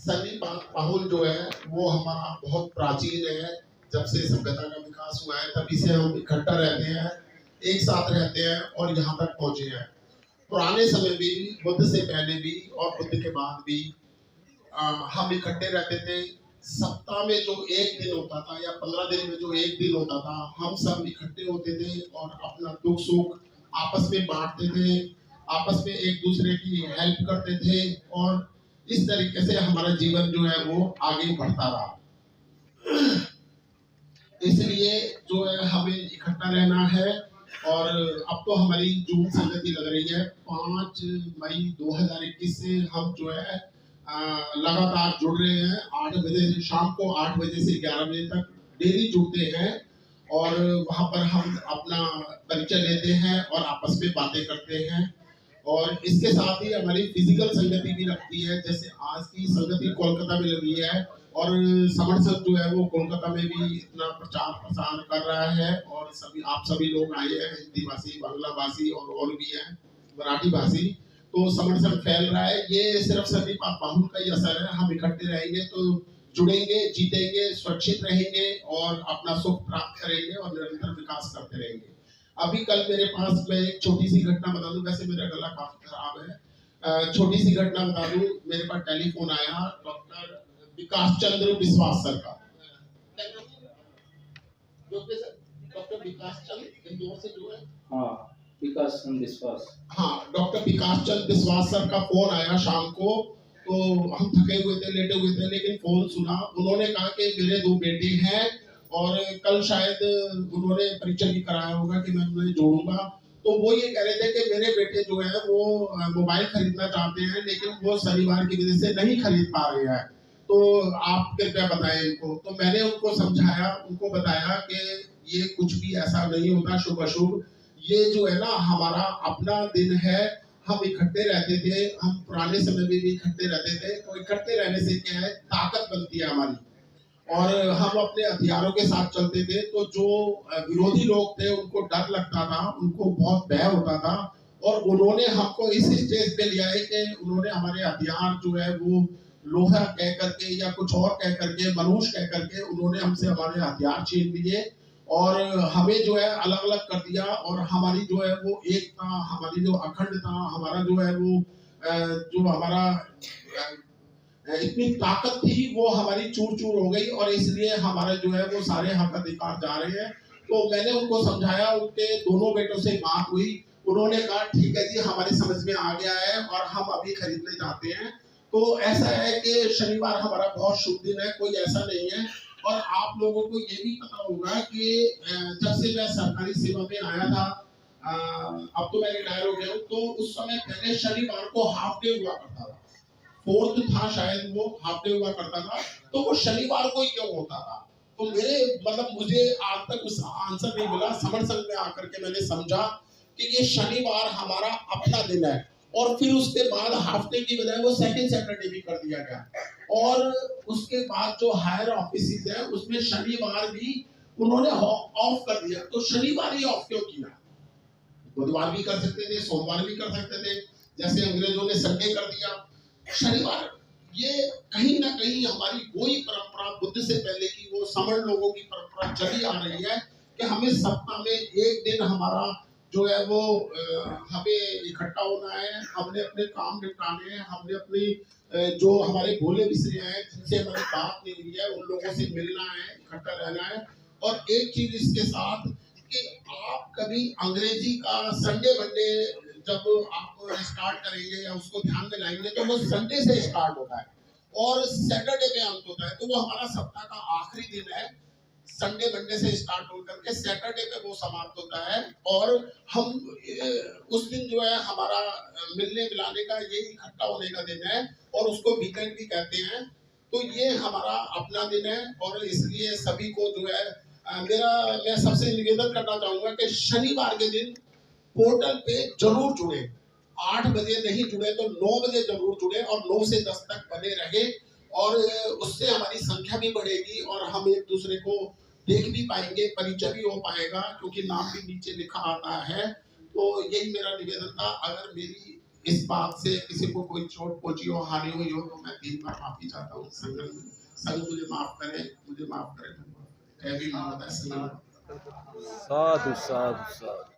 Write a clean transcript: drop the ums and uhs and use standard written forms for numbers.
सनी पाहुल जो है वो हमारा बहुत प्राचीन है। जब से सभ्यता का विकास हुआ है तभी से हम इकट्ठा रहते हैं, एक साथ रहते हैं और यहाँ तक पहुंचे हैं। पुराने समय में भी, बुद्ध से पहले भी और बुद्ध के बाद भी हम इकट्ठे रहते थे। सप्ताह में जो एक दिन होता था या 15 दिन में जो एक दिन होता था, हम सब इकट्ठे होते थे और अपना दुख सुख आपस में बांटते थे, आपस में एक दूसरे की हेल्प करते थे और इस तरीके से हमारा जीवन जो है वो आगे बढ़ता रहा। इसलिए जो है हमें इकट्ठा रहना है। और अब तो हमारी जून संगति लग रही है 5 मई 2021 से हम जो है लगातार जुड़ रहे हैं। 8 बजे से शाम को 8 बजे से 11 बजे तक डेली जुड़ते हैं और वहां पर हम अपना परिचय लेते हैं और आपस में बातें करते हैं। और इसके साथ ही हमारी फिजिकल संगति भी लगती है, जैसे आज की संगति कोलकाता में लगी है और समर्थक जो है वो कोलकाता में भी इतना प्रचार प्रसार कर रहा है और आप सभी लोग आए हैं, हिंदी भाषी, बांग्ला भाषी और भी हैं, मराठी भाषी। तो समर्थक फैल रहा है। ये सिर्फ सनी पाहुल का ही असर है। हम इकट्ठे रहेंगे तो जुड़ेंगे, जीतेंगे, सुरक्षित रहेंगे और अपना सुख प्राप्त करेंगे और निरंतर विकास करते रहेंगे। अभी कल मेरे पास, मैं एक छोटी सी घटना बता दूं, वैसे मेरा गला काफी खराब है, छोटी सी घटना बता दूं। मेरे पास टेलीफोन आया डॉक्टर विकास चंद्र विश्वास सर का। डॉक्टर विकास चंद्र इंदौर से जो है, हाँ विकास चंद्र विश्वास, हाँ डॉक्टर विकास चंद्र विश्वास सर का फोन आया शाम को। तो हम थके हुए थे, लेटे हुए थे, लेकिन फोन सुना। उन्होंने कहा कि मेरे 2 बेटे हैं और कल शायद उन्होंने परिचय भी कराया होगा कि मैं उन्हें जोड़ूंगा। तो वो ये कह रहे थे कि मेरे बेटे जो है वो मोबाइल खरीदना चाहते हैं लेकिन वो शनिवार की वजह से नहीं खरीद पा रहे हैं, तो आप कृपया बताएं इनको। तो मैंने उनको समझाया, उनको बताया कि ये कुछ भी ऐसा नहीं होता शुभ अशुभ। ये जो है ना हमारा अपना दिन है, हम इकट्ठे रहते थे, हम पुराने समय में भी इकट्ठे रहते थे। तो इकट्ठे रहने से क्या है, ताकत बनती है हमारी और हम अपने हथियारों के साथ चलते थे। तो जो विरोधी लोग थे उनको डर लगता था, उनको बहुत भय होता था और उन्होंने हमको इस स्टेज पे लिया है कि उन्होंने हमारे हथियार जो है वो लोहा कह करके या कुछ और कह करके, मनुष्य कह करके उन्होंने हमसे हमारे हथियार छीन लिए और हमें जो है अलग अलग कर दिया। और हमारी जो है वो एकता, हमारी जो अखंडता, हमारा जो है वो जो हमारा इतनी ताकत थी वो हमारी चूर चूर हो गई और इसलिए हमारे जो है वो सारे हक अधिकार जा रहे हैं। तो मैंने उनको समझाया, उनके दोनों बेटों से बात हुई, उन्होंने कहा ठीक है जी, हमारी समझ में आ गया है और हम अभी खरीदने जाते हैं। तो ऐसा है कि शनिवार हमारा बहुत शुभ दिन है, कोई ऐसा नहीं है। और आप लोगों को ये भी पता होगा कि जब से मैं सरकारी सेवा में आया था, अब तो मैं रिटायर हो गया हूँ, तो उस समय पहले शनिवार को हाफ डे हुआ करता था, 4th था शायद, वो हाफ डे हुआ करता था। तो वो शनिवार को ही क्यों होता था? तो मेरे मतलब मुझे आज तक उस आंसर नहीं मिला। समर संघ में आकर के मैंने समझा कि ये शनिवार हमारा अपना दिन है और फिर उसके बाद हाफ डे की बजाय वो सेकंड सैटरडे भी कर दिया गया। और उसके बाद जो हायर ऑफिस है उसमें शनिवार भी उन्होंने ऑफ कर दिया। तो शनिवार ही ऑफ क्यों किया? बुधवार भी कर सकते थे, सोमवार भी कर सकते थे, जैसे अंग्रेजों ने संडे कर दिया। शनिवार ये कहीं ना कहीं हमारी वही परंपरा बुद्ध से पहले की, वो समण लोगों की परंपरा चली आ रही है कि हमें सप्ताह में एक दिन हमारा जो है वो हमें इकट्ठा होना है, हमने अपने काम निपटाने हैं, हमने अपनी जो हमारे भोले बिसरे हैं जिनसे हमारी बात नहीं हुई है उन लोगों से मिलना है, इकट्ठा रहना है। और एक चीज इसके साथ कि आप कभी अंग्रेजी का संडे मंडे जब आप स्टार्ट करेंगे या उसको ध्यान में लाएंगे तो वो संडे से स्टार्ट होता है और सैटरडे पे अंत होता है। तो वो हमारा सप्ताह का आखिरी दिन है। संडे मंडे से स्टार्ट होकर के सैटरडे पे वो समाप्त होता है और हम उस दिन जो है हमारा मिलने मिलाने का, ये इकट्ठा होने का दिन है और उसको वीकेंड भी कहते हैं। तो ये हमारा अपना दिन है और इसलिए सभी को जो है मैं सबसे निवेदन करना चाहूंगा कि शनिवार के दिन पोर्टल पे जरूर जुड़े। 8 बजे नहीं जुड़े तो 9 बजे जरूर जुड़े और 9 से 10 तक बने रहे और उससे हमारी संख्या भी बढ़ेगी और हम एक दूसरे को देख भी पाएंगे, परिचय भी हो पाएगा, क्योंकि नाम भी नीचे लिखा आता है। तो यही मेरा निवेदन था। अगर मेरी इस बात से किसी को कोई चोट पहुंची हो, हानि हुई हो, तो मैं 3 बार माफी चाहता हूँ। संघ मुझे माफ करे, मुझे माफ करे। जय भीम, नमोदय, संघ। साधु साधु साधु।